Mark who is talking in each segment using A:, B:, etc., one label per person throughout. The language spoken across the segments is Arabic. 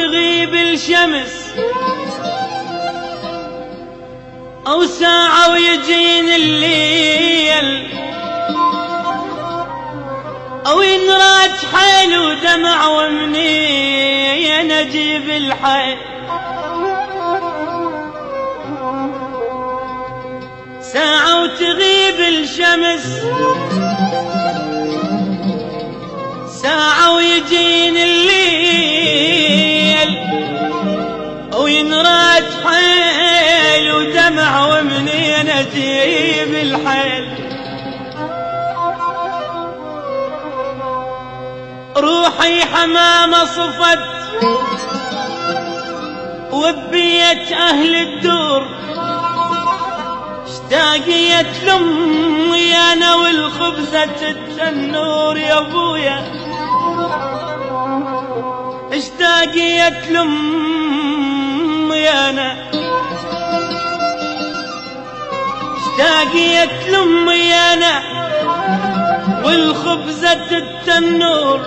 A: وتغيب الشمس أو ساعة ويجين الليل أو ينراج حيل ودمع ومنين أجيب الحيل ساعة وتغيب الشمس ساعة ويجين الليل أو ينراج حيل ودمع ومنين أجيب الحيل روحي حمامة صفت وبيت أهل الدور اشتاقيت لأمي أنا والخبزة التنور يا أبويا اشتاقيت لأمي أنا اشتاقيت لأمي أنا والخبزة التنور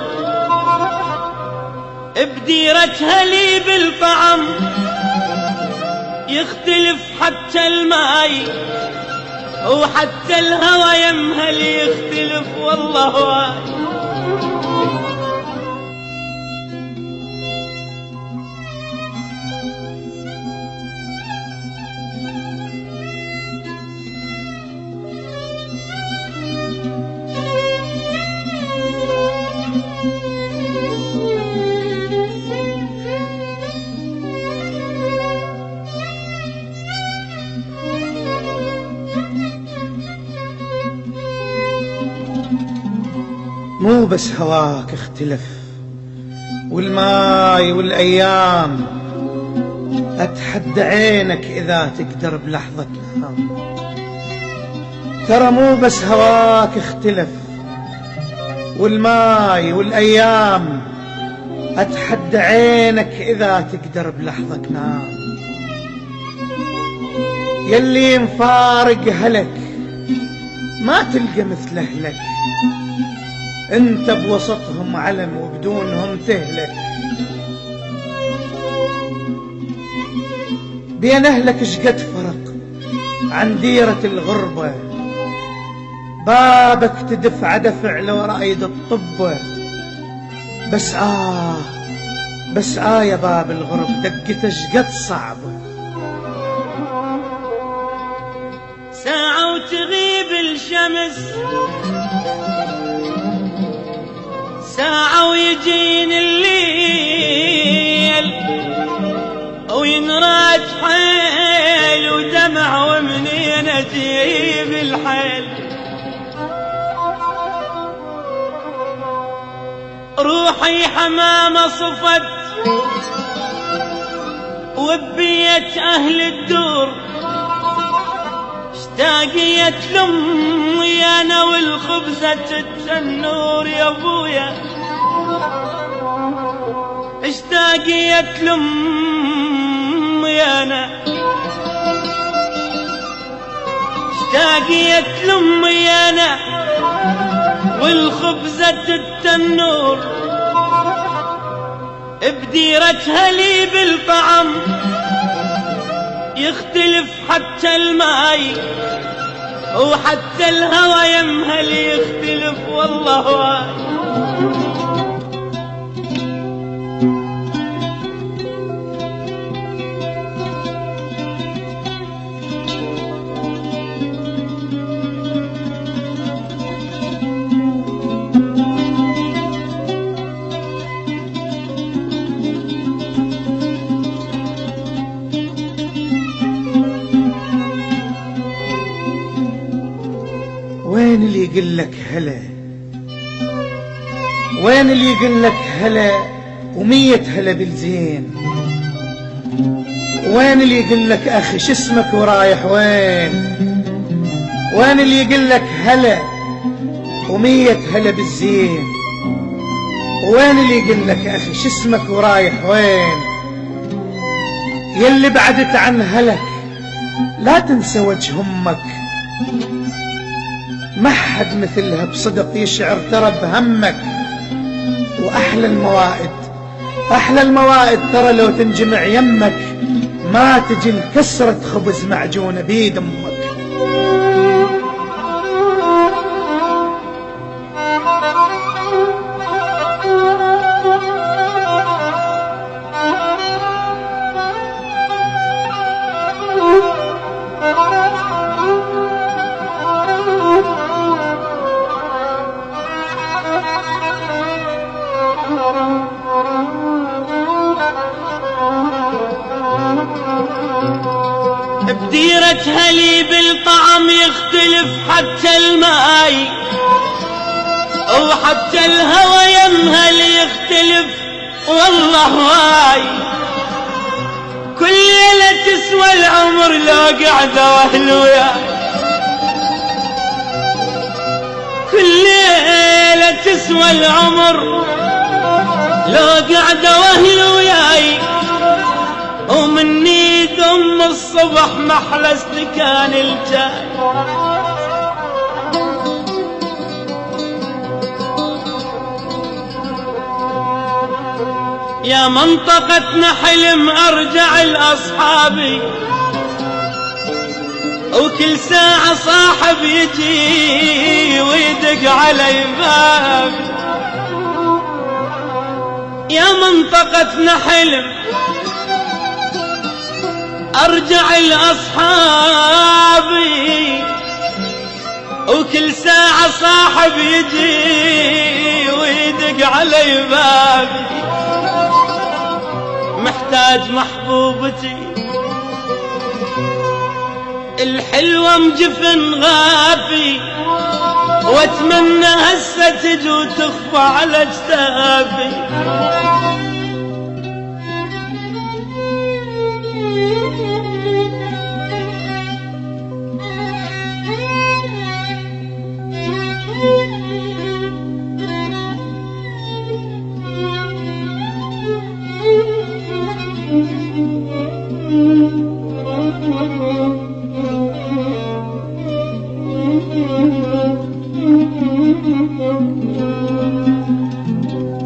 A: بديرتها لي بالطعم يختلف حتى الماي وحتى الهوى يمهل يختلف والله واي
B: مو بس هواك اختلف والماي والأيام أتحدى عينك إذا تقدر بلحظة تنام ترى مو بس هواك اختلف والماي والأيام أتحدى عينك إذا تقدر بلحظة تنام يلي مفارق هلك ما تلقى مثل أهلك انت بوسطهم علم وبدونهم تهلك بين اهلك شقد فرق عن ديرة الغربة بابك تدفع دفع لو رأيد الطبة بس يا باب الغرب دقته شقد صعبة
A: ساعة وتغيب الشمس ساعة ويجين الليل أو ينراج حيل ودمع ومنين أجيب الحيل روحي حمامة صفت وبيت أهل الدور اشتاقيت لأمي أنا والخبزة التنور يا أبويا اشتاقيت لأمي أنا اشتاقيت لأمي أنا والخبزة التنور بديرتها لي بالطعم يختلف حتى الماي وحتى الهوى يمهل يختلف والله واي
B: وين اللي يقلك هلا وين اللي يقلك هلا ومية هلا بالزين وين اللي يقلك أخي شو اسمك ورايح وين اللي يقلك هلا ومية هلا بالزين وين اللي يقلك أخي شو اسمك ورايح يلي بعدت عن هلك لا تنسى وجه أمك ما حد مثلها بصدق يشعر ترى بهمك وأحلى الموائد أحلى الموائد ترى لو تنجمع يمك ما تجي الكسرة خبز معجونة بيد أمك.
A: بديرتها لي بالطعم يختلف حتى الماي، وحتى الهوى يمها لي يختلف والله واي. كل ليلة تسوى العمر لو قعدة واهل وياي، كل ليلة تسوى العمر لو قعدة واهل وياي. ومني دم الصبح محلى استكان الجاي. يا منطقتنا حلم ارجع لاصحابي، وكل ساعة صاحب يجي ويدق علي بابي. يا منطقتنا حلم ارجع لاصحابي، وكل ساعة صاحب يجي ويدق علي بابي. محتاج محبوبتي الحلوة مجفن غافي، واتمنى هسه تجي وتخفى على اجتافي.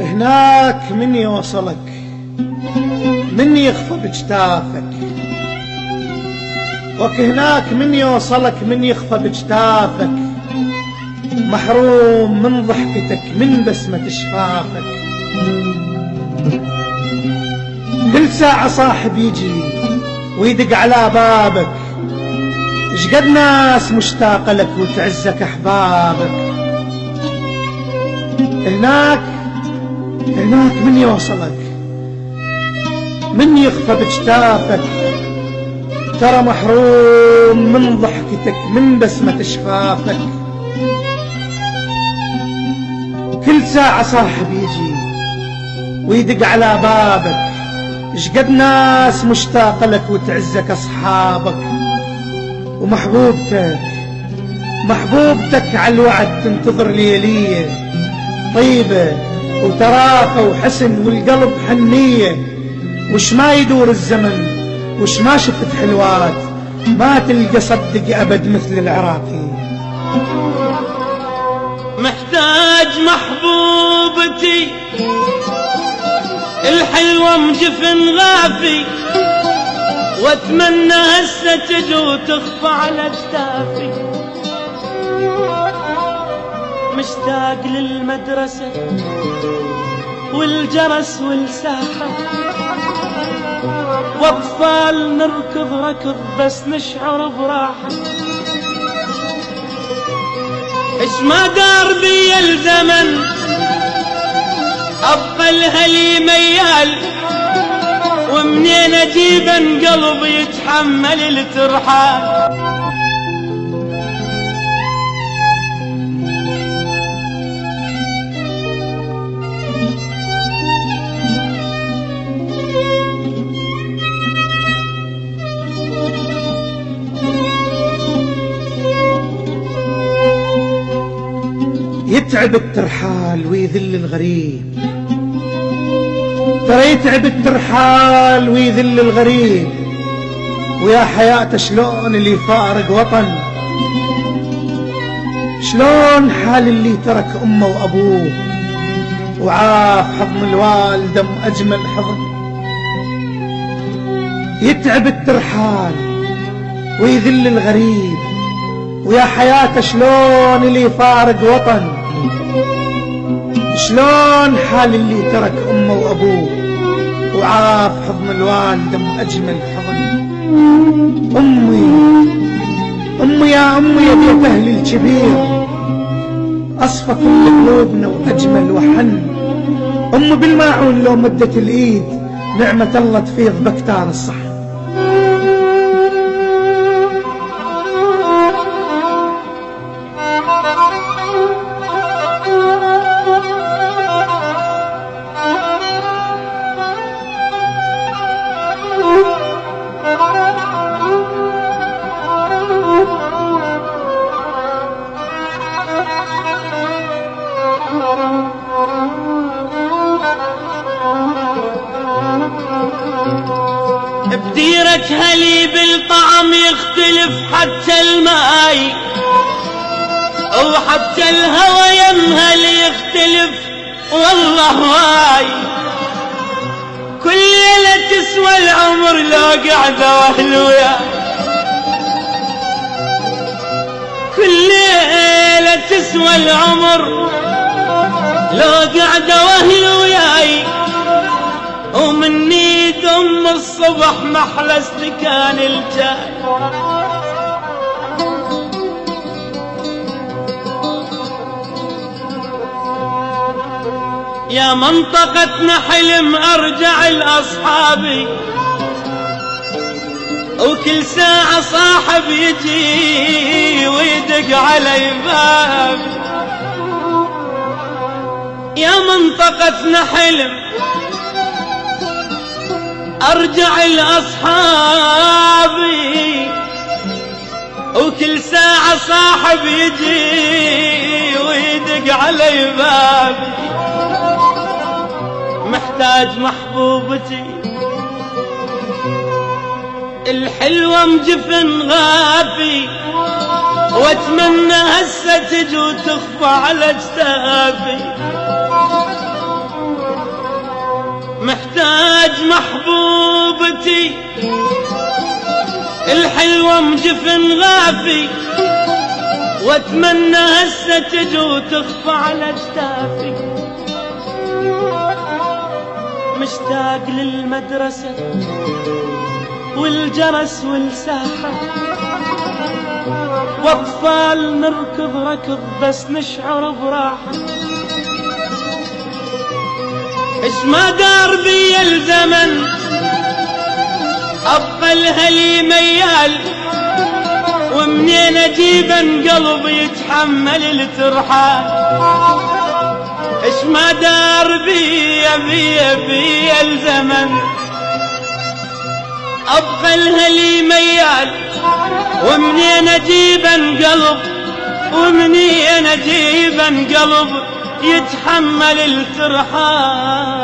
B: هناك من يوصلك، من يخفى بجتافك، وك هناك من يوصلك، من يخفى بجتافك. محروم من ضحكتك، من بسمة شفافك. كل ساعة صاحب يجي ويدق على بابك، شقد ناس مشتاقة لك وتعزك أحبابك. هناك من يوصلك، من يخفى بجتافك. ترى محروم من ضحكتك، من بسمة شفافك. كل ساعة صاحب يجي ويدق على بابك، شقد ناس مشتاقة لك وتعزك أصحابك. ومحبوبتك على الوعد تنتظر ليلية طيبة وترافة وحسن والقلب حنية. وش ما يدور الزمن، وش ما شفت حلوات، ما تلقى صدق أبد مثل العراقي.
A: محتاج محبوبتي الحلوة مجفن غافي، واتمنى هسه تجي وتخفى على اجتافي. مشتاق للمدرسة والجرس والساحة، واطفال نركض ركض بس نشعر براحة. اش ما دار بي الزمن ابقى الهلي ميال، ومنين اجيبن قلبي يتحمل الترحال.
B: يتعب الترحال ويذل الغريب، ترى يتعب الترحال ويذل الغريب. ويا حياته شلون اللي فارق وطن، شلون حال اللي ترك امه وابوه. وعاف حضن الوالدة أجمل حضن. يتعب الترحال ويذل الغريب، ويا حياته شلون اللي يفارق وطن، شلون حال اللي ترك أمه وأبوه وعاف حضن الوالدة أجمل حضن. أمي يا أمي يا بيت أهلي الكبير، أصفى كل قلوبنا وأجمل وحن. أم بالماعون لو مدت الإيد نعمة الله تفيض بكتار الصحن.
A: بديرك هلي بالطعم يختلف حتى الماي، وحتى الهوى يمها اللي يختلف والله واي. كل ليلة تسوى العمر لو قعدة واهل وياي، كل ليلة تسوى العمر لو قعدة واهل وياي. ومني دم الصبح محلى استكان الجاي. يا منطقتنا حلم ارجع لاصحابي، وكل ساعة صاحب يجي ويدق علي بابي. يا منطقتنا حلم ارجع لاصحابي، وكل ساعة صاحب يجي ويدق علي بابي. محتاج محبوبتي الحلوة مجفن غافي، واتمنى هسه تجي وتخفى على اجتافي. محتاج محبوبتي الحلوة مجفن غافي، واتمنى هسه تجي وتخفى على اجتافي. مشتاق للمدرسة والجرس والساحة، واطفال نركض ركض بس نشعر براحة. اش ما دار بي الزمن ابقى الهلي ميال، ومنين اجيبن قلبي يتحمل الترحال. اش ما دار بي الزمن ابقى الهلي ميال، ومنين اجيبن قلب، ومنين اجيبن قلب يتحمل الترحال.